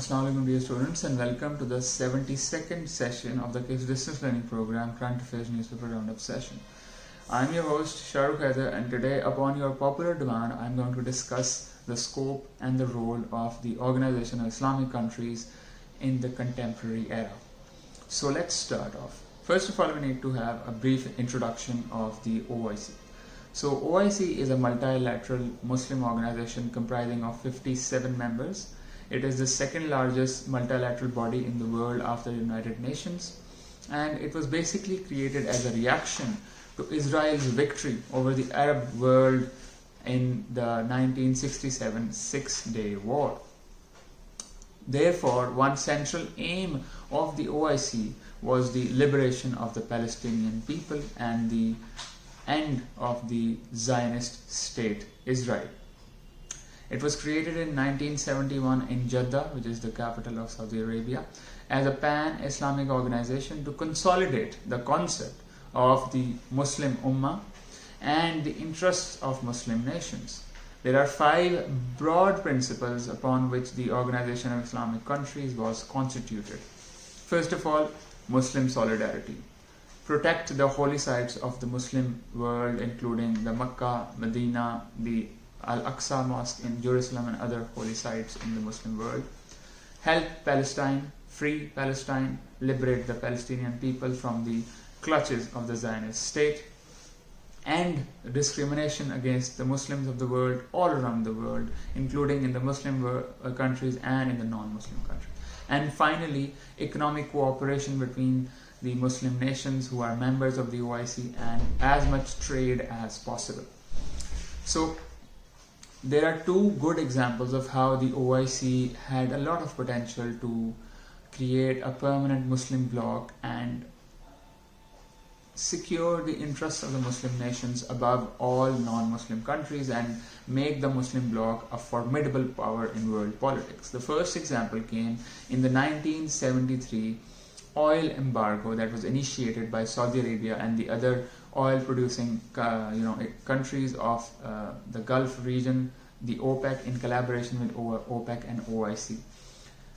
Assalamu alaikum dear students, and welcome to the 72nd session of the KISS Distance Learning Program Current Affairs Newspaper Roundup session. I am your host Shahrukh Haider, and today upon your popular demand I am going to discuss the scope and the role of the Organization of Islamic Countries in the contemporary era. So let's start off. First of all, we need to have a brief introduction of the OIC. So OIC is a multilateral Muslim organization comprising of 57 members. It is the second largest multilateral body in the world after the United Nations, and it was basically created as a reaction to Israel's victory over the Arab world in the 1967 Six-Day War. Therefore, one central aim of the OIC was the liberation of the Palestinian people and the end of the Zionist state Israel. It was created in 1971 in Jeddah, which is the capital of Saudi Arabia, as a pan-Islamic organization to consolidate the concept of the Muslim Ummah and the interests of Muslim nations. There are 5 broad principles upon which the Organization of Islamic Countries was constituted. First of all, Muslim solidarity. Protect the holy sites of the Muslim world, including the Makkah, Medina, the Al-Aqsa Mosque in Jerusalem and other holy sites in the Muslim world. Help Palestine, free Palestine, liberate the Palestinian people from the clutches of the Zionist state. End discrimination against the Muslims of the world all around the world, including in the Muslim countries and in the non-Muslim countries. And finally, economic cooperation between the Muslim nations who are members of the OIC and as much trade as possible. So there are 2 good examples of how the OIC had a lot of potential to create a permanent Muslim bloc and secure the interests of the Muslim nations above all non-Muslim countries and make the Muslim bloc a formidable power in world politics. The first example came in the 1973 oil embargo that was initiated by Saudi Arabia and the other oil-producing countries of the Gulf region, the OPEC, in collaboration with OPEC and OIC.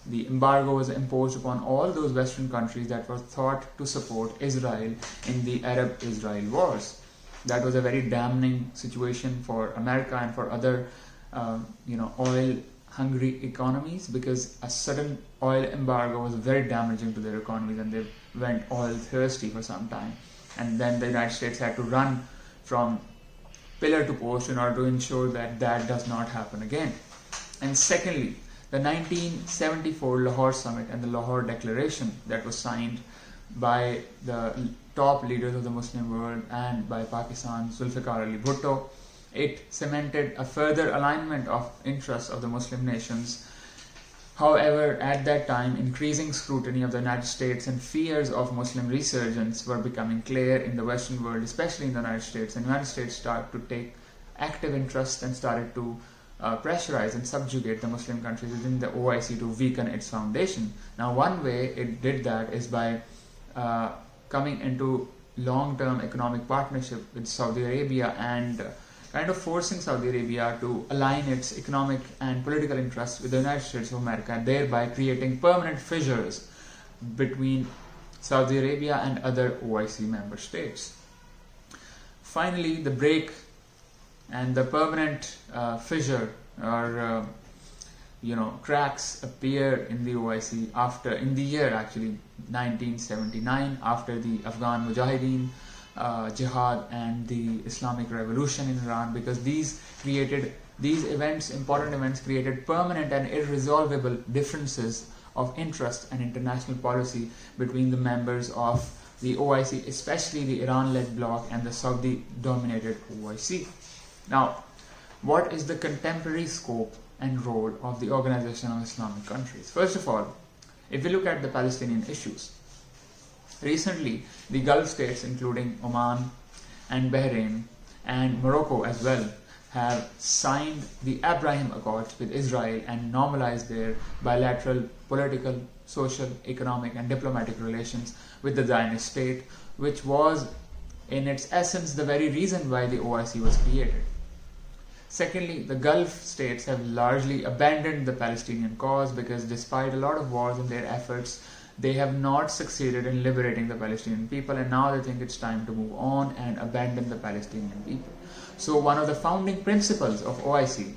The embargo was imposed upon all those Western countries that were thought to support Israel in the Arab-Israel wars. That was a very damning situation for America and for other, oil-hungry economies, because a sudden oil embargo was very damaging to their economies and they went oil-thirsty for some time. And then the United States had to run from pillar to post in order to ensure that that does not happen again. And secondly, the 1974 Lahore Summit and the Lahore Declaration that was signed by the top leaders of the Muslim world and by Pakistan's Zulfikar Ali Bhutto, it cemented a further alignment of interests of the Muslim nations. However, at that time, increasing scrutiny of the United States and fears of Muslim resurgence were becoming clear in the Western world, especially in the United States. And the United States started to take active interest and started to pressurize and subjugate the Muslim countries within the OIC to weaken its foundation. Now, one way it did that is by coming into long-term economic partnership with Saudi Arabia and kind of forcing Saudi Arabia to align its economic and political interests with the United States of America, thereby creating permanent fissures between Saudi Arabia and other OIC member states. Finally, the break and the permanent fissure or cracks appear in the OIC in the year 1979, after the Afghan Mujahideen jihad and the Islamic Revolution in Iran, because these important events created permanent and irresolvable differences of interest and international policy between the members of the OIC, especially the Iran-led bloc and the Saudi-dominated OIC. Now, what is the contemporary scope and role of the Organization of Islamic Countries? First of all, if we look at the Palestinian issues, recently the Gulf states, including Oman and Bahrain and Morocco as well, have signed the Abraham Accords with Israel and normalized their bilateral political, social, economic and diplomatic relations with the Zionist state, which was in its essence the very reason why the OIC was created. Secondly, the Gulf states have largely abandoned the Palestinian cause because despite a lot of wars and their efforts, they have not succeeded in liberating the Palestinian people, and now they think it's time to move on and abandon the Palestinian people. So one of the founding principles of OIC,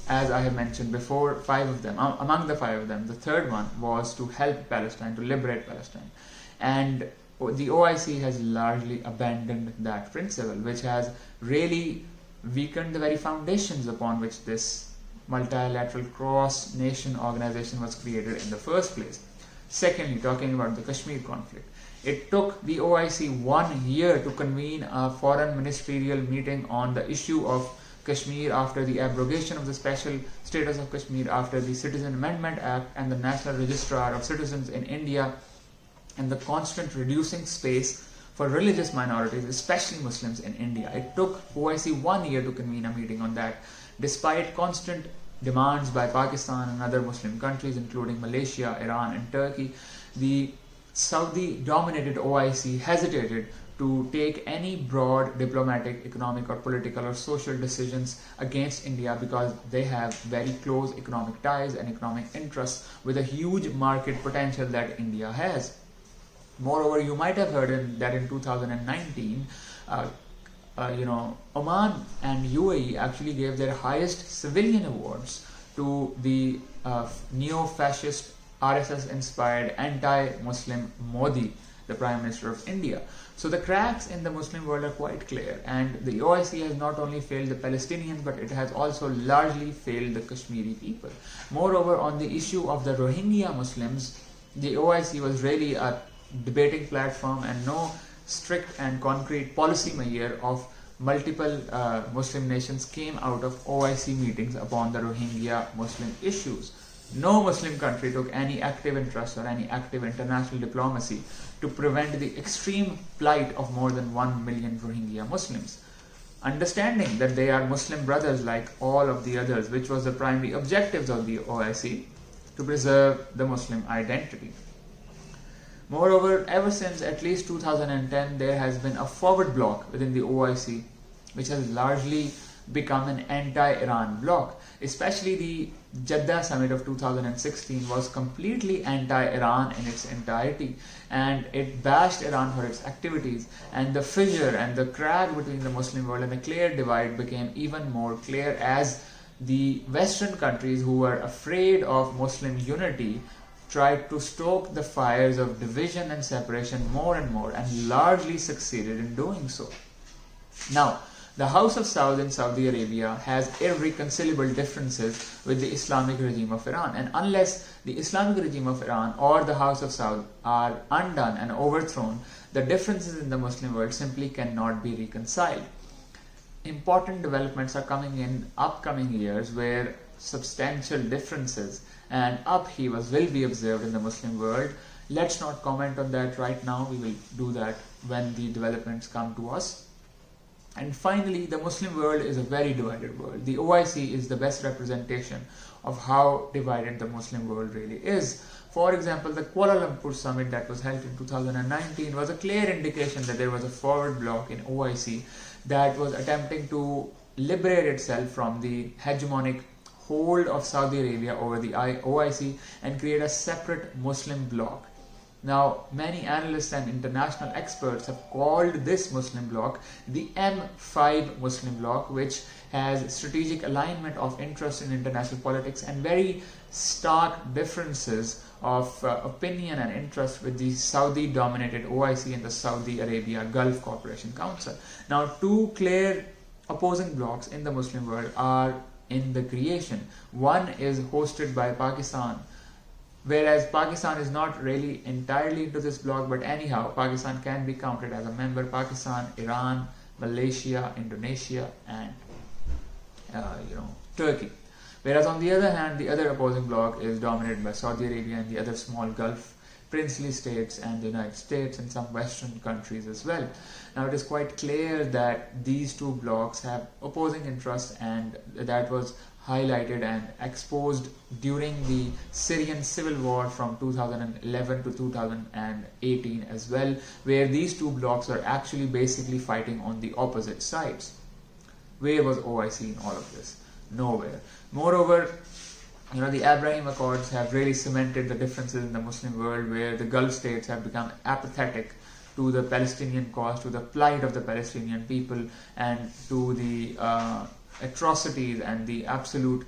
as I have mentioned before, 5 of them, among the 5 of them, the third one was to help Palestine, to liberate Palestine. And the OIC has largely abandoned that principle, which has really weakened the very foundations upon which this multilateral cross-nation organization was created in the first place. Secondly, talking about the Kashmir conflict, it took the OIC 1 year to convene a foreign ministerial meeting on the issue of Kashmir after the abrogation of the special status of Kashmir, after the Citizen Amendment Act and the National Registrar of Citizens in India, and the constant reducing space for religious minorities, especially Muslims in India. It took OIC 1 year to convene a meeting on that, despite constant demands by Pakistan and other Muslim countries, including Malaysia, Iran, and Turkey. The Saudi-dominated OIC hesitated to take any broad diplomatic, economic, or political or social decisions against India because they have very close economic ties and economic interests with a huge market potential that India has. Moreover, you might have heard that in 2019, Oman and UAE actually gave their highest civilian awards to the neo-fascist RSS-inspired anti-Muslim Modi, the Prime Minister of India. So the cracks in the Muslim world are quite clear, and the OIC has not only failed the Palestinians, but it has also largely failed the Kashmiri people. Moreover, on the issue of the Rohingya Muslims, the OIC was really a debating platform and no strict and concrete policy measure of multiple Muslim nations came out of OIC meetings upon the Rohingya Muslim issues. No Muslim country took any active interest or any active international diplomacy to prevent the extreme plight of more than 1 million Rohingya Muslims. Understanding that they are Muslim brothers like all of the others, which was the primary objectives of the OIC, to preserve the Muslim identity. Moreover, ever since at least 2010, there has been a forward bloc within the OIC, which has largely become an anti-Iran bloc. Especially the Jeddah summit of 2016 was completely anti-Iran in its entirety, and it bashed Iran for its activities, and the fissure and the crack between the Muslim world and the clear divide became even more clear as the Western countries who were afraid of Muslim unity tried to stoke the fires of division and separation more and more, and largely succeeded in doing so. Now, the House of Saud in Saudi Arabia has irreconcilable differences with the Islamic regime of Iran, and unless the Islamic regime of Iran or the House of Saud are undone and overthrown, the differences in the Muslim world simply cannot be reconciled. Important developments are coming in upcoming years where substantial differences and upheavals will be observed in the Muslim world. Let's not comment on that right now. We will do that when the developments come to us. And finally, the Muslim world is a very divided world. The OIC is the best representation of how divided the Muslim world really is. For example, the Kuala Lumpur summit that was held in 2019 was a clear indication that there was a forward bloc in OIC that was attempting to liberate itself from the hegemonic hold of Saudi Arabia over the OIC and create a separate Muslim bloc. Now, many analysts and international experts have called this Muslim bloc the M5 Muslim bloc, which has strategic alignment of interest in international politics and very stark differences of opinion and interest with the Saudi-dominated OIC and the Saudi Arabia Gulf Cooperation Council. Now, two clear opposing blocs in the Muslim world are in the creation. One is hosted by Pakistan, whereas Pakistan is not really entirely into this bloc, but anyhow, Pakistan can be counted as a member. Pakistan, Iran, Malaysia, Indonesia, and Turkey. Whereas on the other hand, the other opposing bloc is dominated by Saudi Arabia and the other small Gulf princely states and the United States and some Western countries as well. Now, it is quite clear that these two blocs have opposing interests, and that was highlighted and exposed during the Syrian civil war from 2011 to 2018 as well, where these two blocs are actually basically fighting on the opposite sides. Where was OIC in all of this? Nowhere. Moreover, the Abraham Accords have really cemented the differences in the Muslim world, where the Gulf states have become apathetic to the Palestinian cause, to the plight of the Palestinian people, and to the atrocities and the absolute,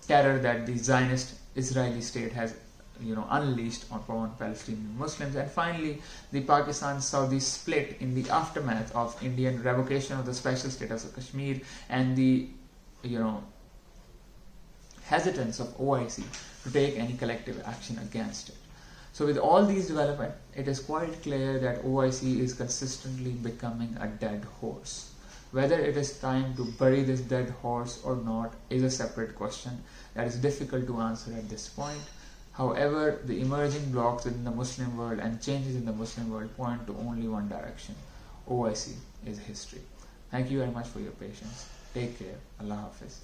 terror that the Zionist Israeli state has, unleashed upon Palestinian Muslims. And finally, the Pakistan-Saudi split in the aftermath of Indian revocation of the special status of Kashmir and the, hesitance of OIC to take any collective action against it. So with all these developments, it is quite clear that OIC is consistently becoming a dead horse. Whether it is time to bury this dead horse or not is a separate question that is difficult to answer at this point. However, the emerging blocks within the Muslim world and changes in the Muslim world point to only one direction. OIC is history. Thank you very much for your patience. Take care. Allah Hafiz.